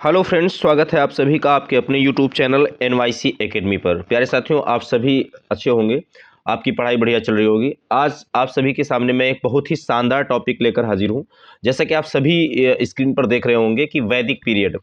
Hello friends, स्वागत है आप सभी का आपके अपने यूट्यूब चैनल NYC एकेडमी पर। प्यारे साथियों, आप सभी अच्छे होंगे, आपकी पढ़ाई बढ़िया चल रही होगी। आज आप सभी के सामने मैं एक बहुत ही शानदार टॉपिक लेकर हाजिर हूं। जैसा कि आप सभी स्क्रीन पर देख रहे होंगे कि वैदिक पीरियड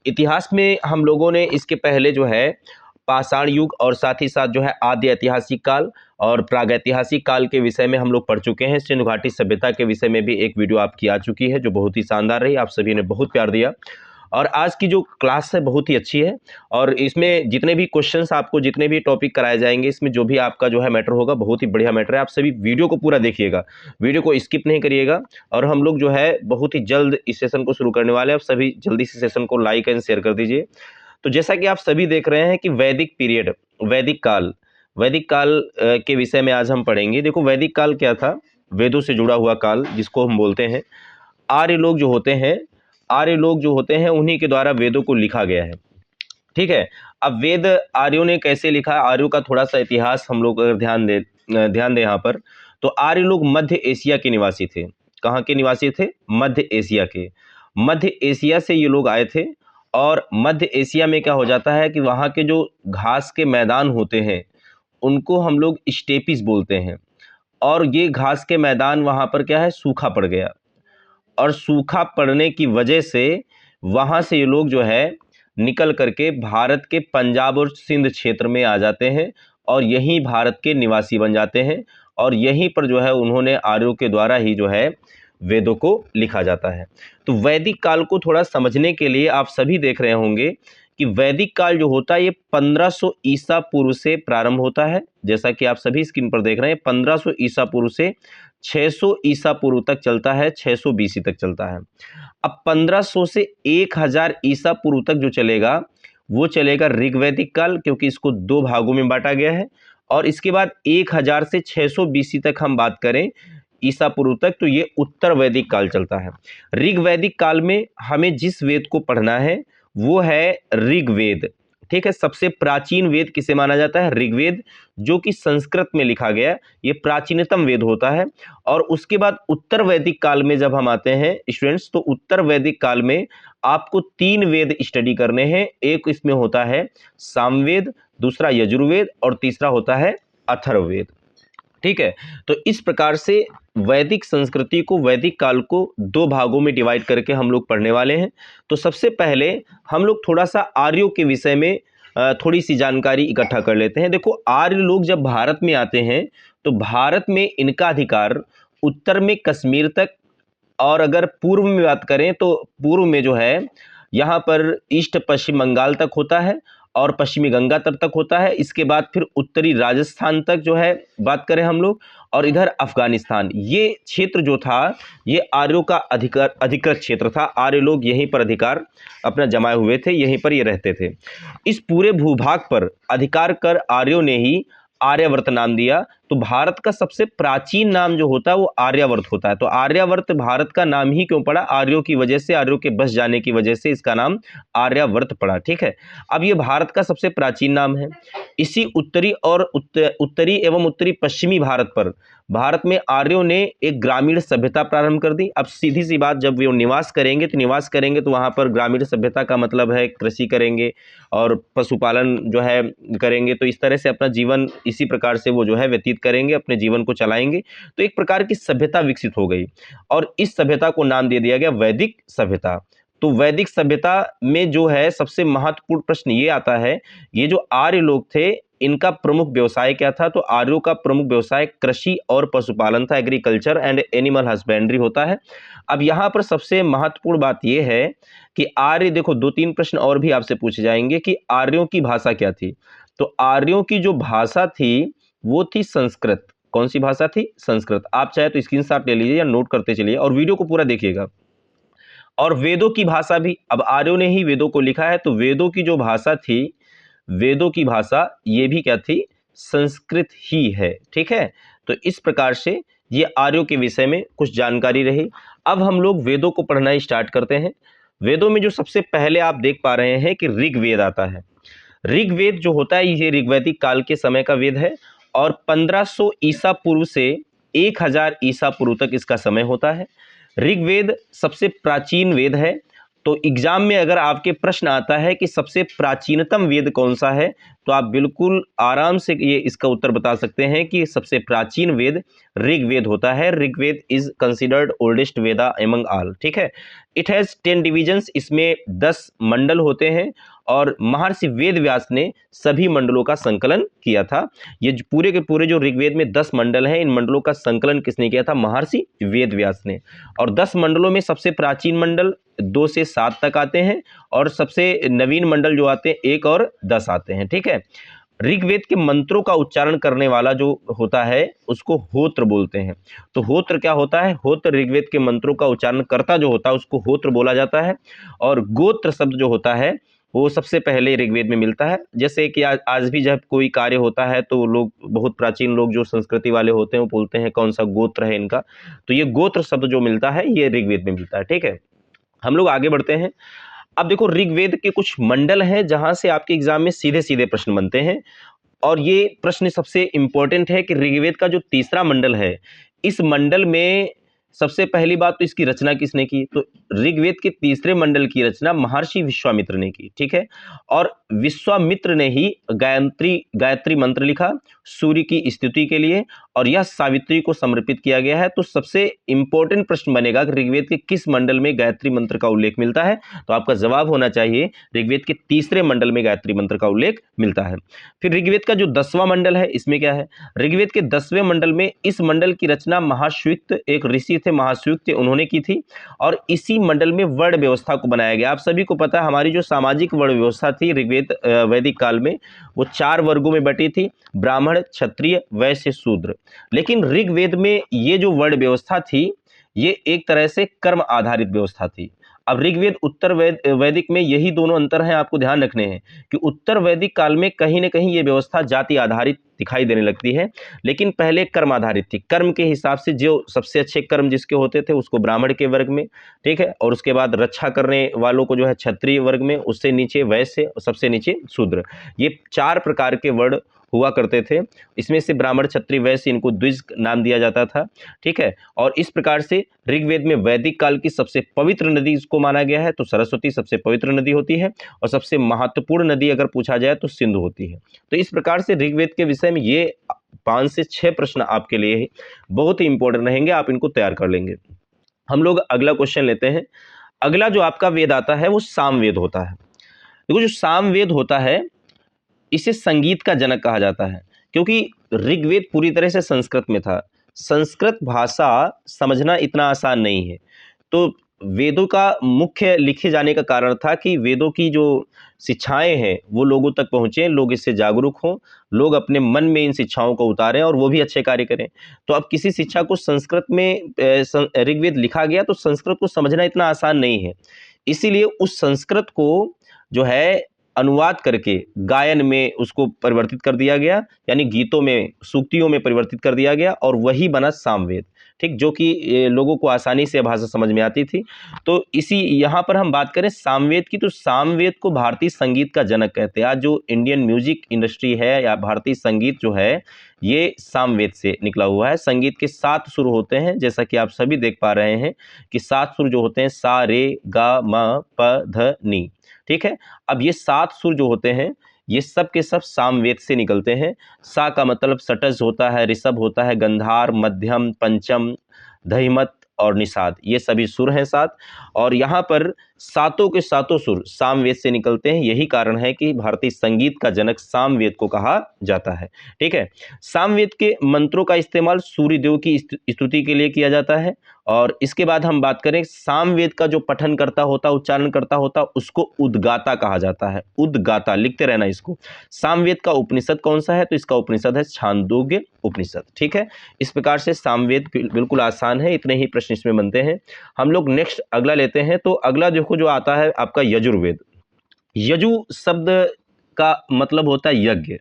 इतिहास में हम लोगों ने इसके पहले जो है पाषाण युग और साथ ही साथ जो है आदि ऐतिहासिक काल और प्रागैतिहासिक काल के विषय में हम लोग पढ़ चुके हैं। सिंधु घाटी सभ्यता के विषय में भी एक वीडियो आपकी आ चुकी है जो बहुत ही शानदार रही, आप सभी ने बहुत प्यार दिया। और आज की जो क्लास है बहुत ही अच्छी है और इसमें जितने भी क्वेश्चंस आपको जितने भी टॉपिक कराए जाएंगे, इसमें जो भी आपका जो है मैटर होगा बहुत ही बढ़िया मैटर है। आप सभी वीडियो को पूरा देखिएगा, वीडियो को स्किप नहीं करिएगा। और हम लोग जो है बहुत ही जल्द इस सेशन को शुरू करने वाले हैं। आप सभी जल्दी से सेशन को लाइक एंड शेयर कर दीजिए। तो जैसा कि आप सभी देख रहे हैं कि वैदिक पीरियड, वैदिक काल के विषय में आज हम पढ़ेंगे। देखो, वैदिक काल क्या था? वेदों से जुड़ा हुआ काल, जिसको हम बोलते हैं। आर्य लोग जो होते हैं, उन्हीं के द्वारा वेदों को लिखा गया है। ठीक है। अब वेद आर्यों ने कैसे लिखा? आर्यों का थोड़ा सा इतिहास हम लोग अगर ध्यान दें यहाँ पर, तो आर्य लोग मध्य एशिया के निवासी थे। कहाँ के निवासी थे? मध्य एशिया के। मध्य एशिया से ये लोग आए थे। और मध्य एशिया में क्या हो जाता है कि वहाँ के जो घास के मैदान होते हैं उनको हम लोग स्टेपिस बोलते हैं। और ये घास के मैदान वहाँ पर क्या है, सूखा पड़ गया। और सूखा पड़ने की वजह से वहाँ से ये लोग जो है निकल करके भारत के पंजाब और सिंध क्षेत्र में आ जाते हैं और यहीं भारत के निवासी बन जाते हैं। और यहीं पर जो है उन्होंने आर्यों के द्वारा ही जो है वेदों को लिखा जाता है। तो वैदिक काल को थोड़ा समझने के लिए आप सभी देख रहे होंगे कि वैदिक काल जो होता है ये 1500 ईसा पूर्व से प्रारंभ होता है। जैसा कि आप सभी स्क्रीन पर देख रहे हैं, 1500 ईसा पूर्व से 600 ईसा पूर्व तक चलता है, 600 BC तक चलता है। अब 1500 से 1000 ईसा पूर्व तक जो चलेगा वो चलेगा ऋग्वैदिक काल, क्योंकि इसको दो भागों में बांटा गया है। और इसके बाद 1000 से 600 BC तक हम बात करें ईसा पूर्व तक, तो ये उत्तर वैदिक काल चलता है। ऋग्वैदिक काल में हमें जिस वेद को पढ़ना है वो है ऋग्वेद। ठीक है। सबसे प्राचीन वेद किसे माना जाता है? ऋग्वेद, जो कि संस्कृत में लिखा गया, ये प्राचीनतम वेद होता है। और उसके बाद उत्तर वैदिक काल में जब हम आते हैं स्टूडेंट्स, तो उत्तर वैदिक काल में आपको 3 वेद स्टडी करने हैं। एक इसमें होता है सामवेद, दूसरा यजुर्वेद और तीसरा होता है अथर्ववेद। ठीक है। तो इस प्रकार से वैदिक संस्कृति को, वैदिक काल को दो भागों में डिवाइड करके हम लोग पढ़ने वाले हैं। तो सबसे पहले हम लोग थोड़ा सा आर्यों के विषय में थोड़ी सी जानकारी इकट्ठा कर लेते हैं। देखो, आर्य लोग जब भारत में आते हैं तो भारत में इनका अधिकार उत्तर में कश्मीर तक, और अगर पूर्व में बात करें तो पूर्व में जो है यहाँ पर ईस्ट पश्चिम बंगाल तक होता है और पश्चिमी गंगा तट तक होता है। इसके बाद फिर उत्तरी राजस्थान तक जो है बात करें हम लोग, और इधर अफगानिस्तान, ये क्षेत्र जो था ये आर्यों का अधिकृत क्षेत्र था। आर्य लोग यहीं पर अधिकार अपना जमाए हुए थे, यहीं पर ये रहते थे। इस पूरे भूभाग पर अधिकार कर आर्यों ने ही आर्यावर्त नाम दिया। तो भारत का सबसे प्राचीन नाम जो होता है वो आर्यावर्त होता है। तो आर्यावर्त भारत का नाम ही क्यों पड़ा? आर्यों की वजह से, आर्यों के बस जाने की वजह से इसका नाम आर्यावर्त पड़ा। ठीक है। अब ये भारत का सबसे प्राचीन नाम है। इसी उत्तरी और उत्तरी एवं उत्तरी पश्चिमी भारत पर, भारत में आर्यों ने एक ग्रामीण सभ्यता प्रारंभ कर दी। अब सीधी सी बात, जब वो निवास करेंगे तो वहाँ पर ग्रामीण सभ्यता का मतलब है कृषि करेंगे और पशुपालन जो है करेंगे। तो इस तरह से अपना जीवन इसी प्रकार से वो जो है व्यतीत करेंगे, अपने जीवन को चलाएंगे। तो एक प्रकार की सभ्यता विकसित हो गई और इस सभ्यता को नाम दे दिया गया वैदिक सभ्यता। तो वैदिक सभ्यता में जो है सबसे महत्वपूर्ण प्रश्न ये आता है, ये जो आर्य लोग थे इनका प्रमुख व्यवसाय क्या था? तो आर्यों का प्रमुख व्यवसाय कृषि और पशुपालन था, एग्रीकल्चर एंड एनिमल हस्बेंड्री होता है। अब यहाँ पर सबसे महत्वपूर्ण बात यह है कि आर्य, देखो 2-3 प्रश्न और भी आपसे पूछे जाएंगे कि आर्यों की भाषा क्या थी। तो आर्यों की जो भाषा थी वो थी संस्कृत। कौन सी भाषा थी? संस्कृत। आप चाहे तो स्क्रीनशॉट ले लीजिए या नोट करते चलिए और वीडियो को पूरा देखिएगा। और वेदों की भाषा भी, अब आर्यों ने ही वेदों को लिखा है, तो वेदों की जो भाषा थी, वेदों की भाषा ये भी क्या थी? संस्कृत ही है। ठीक है। तो इस प्रकार से ये आर्यों के विषय में कुछ जानकारी रही। अब हम लोग वेदों को पढ़ना स्टार्ट करते हैं। वेदों में जो सबसे पहले आप देख पा रहे हैं कि ऋग्वेद आता है। ऋग्वेद जो होता है ये ऋग्वैदिक काल के समय का वेद है और 1500 ईसा पूर्व से 1000 ईसा पूर्व तक इसका समय होता है। ऋग्वेद सबसे प्राचीन वेद है तो एग्जाम में अगर आपके प्रश्न आता है कि सबसे प्राचीनतम वेद कौन सा है, तो आप बिल्कुल आराम से ये इसका उत्तर बता सकते हैं कि सबसे प्राचीन वेद ऋग्वेद होता है। Rigveda is considered oldest Veda among all. ठीक है, इट हैज 10 डिविजन्स, इसमें 10 मंडल होते हैं और महर्षि वेद व्यास ने सभी मंडलों का संकलन किया था। ये पूरे के पूरे जो ऋग्वेद में 10 मंडल हैं, इन मंडलों का संकलन किसने किया था? महर्षि वेद व्यास ने। और 10 मंडलों में सबसे प्राचीन मंडल 2 से 7 तक आते हैं और सबसे नवीन मंडल जो आते हैं 1 और 10 आते हैं। ठीक है, ऋग्वेद के मंत्रों का उच्चारण करने वाला जो होता है उसको होत्र बोलते हैं। तो होत्र क्या होता है? होत्र ऋग्वेद के मंत्रों का उच्चारण करता जो होता है उसको होत्र बोला जाता है। और गोत्र शब्द जो होता है वो सबसे पहले ऋग्वेद में मिलता है। जैसे कि आज भी जब कोई कार्य होता है तो लोग, बहुत प्राचीन लोग जो संस्कृति वाले होते हैं, वो बोलते हैं कौन सा गोत्र है इनका, तो ये गोत्र शब्द जो मिलता है ये ऋग्वेद में मिलता है। ठीक है, हम लोग आगे बढ़ते हैं। अब देखो, ऋग्वेद के कुछ मंडल हैं जहां से आपके एग्जाम में सीधे सीधे प्रश्न बनते हैं, और ये प्रश्न सबसे इंपॉर्टेंट है कि ऋग्वेद का जो तीसरा मंडल है, इस मंडल में सबसे पहली बात तो इसकी रचना किसने की? तो ऋग्वेद के तीसरे मंडल की रचना महर्षि विश्वामित्र ने की। ठीक है, और विश्वामित्र ने ही गायत्री मंत्र लिखा सूर्य की स्तुति के लिए, और यह सावित्री को समर्पित किया गया है। तो सबसे इंपॉर्टेंट प्रश्न बनेगा कि ऋग्वेद के किस मंडल में गायत्री मंत्र का उल्लेख मिलता है? तो आपका जवाब होना चाहिए ऋग्वेद के तीसरे मंडल में गायत्री मंत्र का उल्लेख मिलता है। फिर ऋग्वेद का जो 10वां मंडल है, इसमें क्या है? ऋग्वेद के 10वें मंडल में इस मंडल की रचना महाश्वेत, एक ऋषि थे महाश्वेत, उन्होंने की थी, और इसी मंडल में वर्ण व्यवस्था को बनाया गया। आप सभी को पता है हमारी जो सामाजिक वर्ण व्यवस्था थी ऋग्वेद वैदिक काल में, वो 4 वर्गों में बटी थी, ब्राह्मण, क्षत्रिय, वैश्य, शूद्र। लेकिन ऋग्वेद में ये जो वर्ण व्यवस्था थी ये एक तरह से कर्म आधारित व्यवस्था थी। अब ऋग्वेद उत्तर वैदिक में यही दोनों अंतर हैं, आपको ध्यान रखने हैं कि उत्तर वैदिक काल में कहीं ना कहीं ये व्यवस्था जाति आधारित दिखाई देने लगती है, लेकिन पहले कर्म आधारित थी। कर्म के हिसाब से जो सबसे अच्छे कर्म जिसके होते थे उसको ब्राह्मण के वर्ग में, ठीक है, और उसके बाद रक्षा करने वालों को जो है क्षत्रिय वर्ग में, उससे नीचे वैश्य और सबसे नीचे शूद्र। ये 4 प्रकार के वर्ण हुआ करते थे। इसमें से ब्राह्मण, क्षत्रिय, वैश्य, इनको द्विज नाम दिया जाता था। ठीक है, और इस प्रकार से ऋग्वेद में वैदिक काल की सबसे पवित्र नदी इसको माना गया है, तो सरस्वती सबसे पवित्र नदी होती है, और सबसे महत्वपूर्ण नदी अगर पूछा जाए तो सिंधु होती है। तो इस प्रकार से ऋग्वेद के विषय में ये 5 से 6 प्रश्न आपके लिए बहुत ही इंपॉर्टेंट रहेंगे, आप इनको तैयार कर लेंगे। हम लोग अगला क्वेश्चन लेते हैं। अगला जो आपका वेद आता है वो सामवेद होता है। देखो, जो सामवेद होता है इसे संगीत का जनक कहा जाता है, क्योंकि ऋग्वेद पूरी तरह से संस्कृत में था। संस्कृत भाषा समझना इतना आसान नहीं है, तो वेदों का मुख्य लिखे जाने का कारण था कि वेदों की जो शिक्षाएं हैं वो लोगों तक पहुँचें, लोग इससे जागरूक हों, लोग अपने मन में इन शिक्षाओं को उतारें और वो भी अच्छे कार्य करें। तो अब किसी शिक्षा को संस्कृत में ऋग्वेद लिखा गया, तो संस्कृत को समझना इतना आसान नहीं है। इसीलिए उस संस्कृत को जो है अनुवाद करके गायन में उसको परिवर्तित कर दिया गया, यानी गीतों में, सूक्तियों में परिवर्तित कर दिया गया, और वही बना सामवेद। ठीक, जो कि लोगों को आसानी से भाषा समझ में आती थी। तो इसी यहाँ पर हम बात करें सामवेद की, तो सामवेद को भारतीय संगीत का जनक कहते हैं। आज जो इंडियन म्यूजिक इंडस्ट्री है या भारतीय संगीत जो है ये सामवेद से निकला हुआ है। संगीत के 7 सुर होते हैं, जैसा कि आप सभी देख पा रहे हैं कि 7 सुर जो होते हैं सा, रे, गा, मा, प, ध, नी। ठीक है, अब ये 7 सुर जो होते हैं ये सब के सब सामवेद से निकलते हैं। सा का मतलब षटज होता है, ऋषभ होता है, गंधार, मध्यम, पंचम, धैमत और निषाद, ये सभी सुर हैं 7। और यहाँ पर सातों के सातों सुर सामवेद से निकलते हैं। यही कारण है कि भारतीय संगीत का जनक सामवेद को कहा जाता है। ठीक है, सामवेद के मंत्रों का इस्तेमाल सूर्य देव की स्तुति के लिए किया जाता है। और इसके बाद हम बात करें सामवेद का जो पठन करता होता, उच्चारण करता होता, उसको उद्गाता कहा जाता है। उद्गाता, लिखते रहना इसको। सामवेद का उपनिषद कौन सा है? तो इसका उपनिषद है छांदोग्य उपनिषद। ठीक है, इस प्रकार से सामवेद बिल्कुल आसान है, इतने ही प्रश्न इसमें बनते हैं। हम लोग नेक्स्ट अगला लेते हैं। तो अगला देखो जो आता है आपका यजुर्वेद। यजु शब्द का मतलब होता है यज्ञ।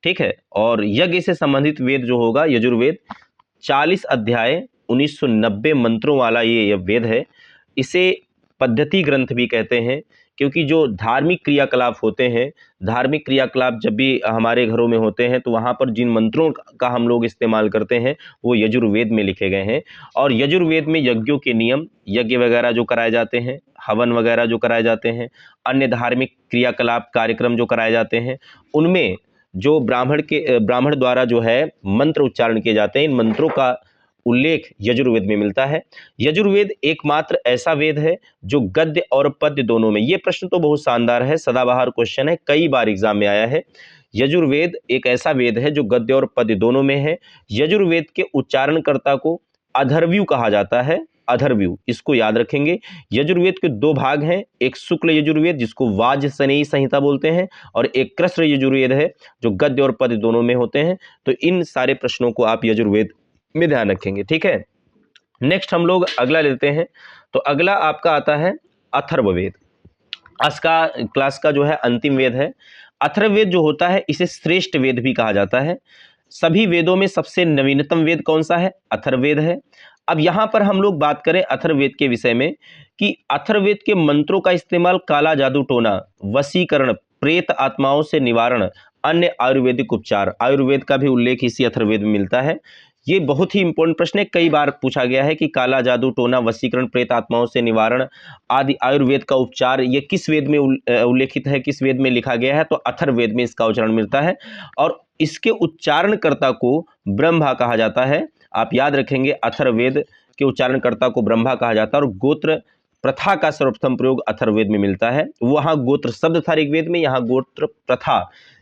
ठीक है, और यज्ञ से संबंधित वेद जो होगा यजुर्वेद, 40 अध्याय 1990 मंत्रों वाला ये वेद है। इसे पद्धति ग्रंथ भी कहते हैं। क्योंकि जो धार्मिक क्रियाकलाप होते हैं, धार्मिक क्रियाकलाप जब भी हमारे घरों में होते हैं तो वहाँ पर जिन मंत्रों का हम लोग इस्तेमाल करते हैं वो यजुर्वेद में लिखे गए हैं। और यजुर्वेद में यज्ञों के नियम, यज्ञ वगैरह जो कराए जाते हैं, हवन वगैरह जो कराए जाते हैं, अन्य धार्मिक क्रियाकलाप कार्यक्रम जो कराए जाते हैं, उनमें जो ब्राह्मण द्वारा जो है मंत्र उच्चारण किए जाते हैं, इन मंत्रों का उल्लेख यजुर्वेद में मिलता है। यजुर्वेद एकमात्र ऐसा वेद है जो गद्य और पद्य दोनों में, ये प्रश्न तो बहुत शानदार है, सदाबहार क्वेश्चन है, कई बार एग्जाम में आया है। यजुर्वेद एक ऐसा वेद है जो गद्य और पद्य दोनों में है। यजुर्वेद के उच्चारणकर्ता को अथर्वयु कहा जाता है, अथर्वयु, इसको याद रखेंगे। यजुर्वेद के दो भाग हैं, एक शुक्ल यजुर्वेद जिसको वाजसनेयी संहिता बोलते हैं, और एक कृष्ण यजुर्वेद है जो गद्य और पद्य दोनों में होते हैं। तो इन सारे प्रश्नों को आप यजुर्वेद में ध्यान रखेंगे, ठीक है। नेक्स्ट हम लोग अगला लेते हैं। तो अगला आपका आता है अथर्ववेद। आज का क्लास का जो है अंतिम वेद है। अथर्ववेद जो होता है इसे श्रेष्ठ वेद भी कहा जाता है। सभी वेदों में सबसे नवीनतम वेद कौन सा है? अथर्ववेद है। अब यहाँ पर हम लोग बात करें अथर्ववेद के विषय में कि अथर्ववेद के मंत्रों का इस्तेमाल काला जादू टोना, वशीकरण, प्रेत आत्माओं से निवारण, अन्य आयुर्वेदिक उपचार, आयुर्वेद का भी उल्लेख इसी अथर्ववेद में मिलता है। ये बहुत ही इंपॉर्टेंट प्रश्न है, कई बार पूछा गया है कि काला जादू टोना, वशीकरण, प्रेत आत्माओं से निवारण आदि आयुर्वेद का उपचार ये किस वेद में उल्लेखित है, किस वेद में लिखा गया है? तो अथर्ववेद में इसका उच्चारण मिलता है। और इसके उच्चारणकर्ता को ब्रह्मा कहा जाता है। आप याद रखेंगे, अथर्ववेद के उच्चारणकर्ता को ब्रह्मा कहा जाता है। और गोत्र प्रथा का सर्वप्रथम प्रयोग अथर्ववेद में मिलता है। वहाँ गोत्र शब्द था ऋग्वेद में, यहाँ गोत्र प्रथा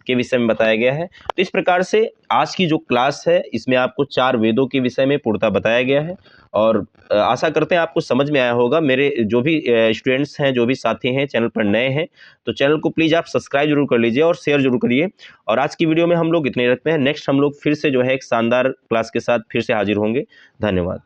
के विषय में बताया गया है। तो इस प्रकार से आज की जो क्लास है इसमें आपको 4 वेदों के विषय में पूर्णतः बताया गया है, और आशा करते हैं आपको समझ में आया होगा। मेरे जो भी स्टूडेंट्स हैं, जो भी साथी हैं, चैनल पर नए हैं तो चैनल को प्लीज़ आप सब्सक्राइब जरूर कर लीजिए और शेयर जरूर करिए। और आज की वीडियो में हम लोग इतने रखते हैं। नेक्स्ट हम लोग फिर से जो है एक शानदार क्लास के साथ फिर से हाजिर होंगे। धन्यवाद।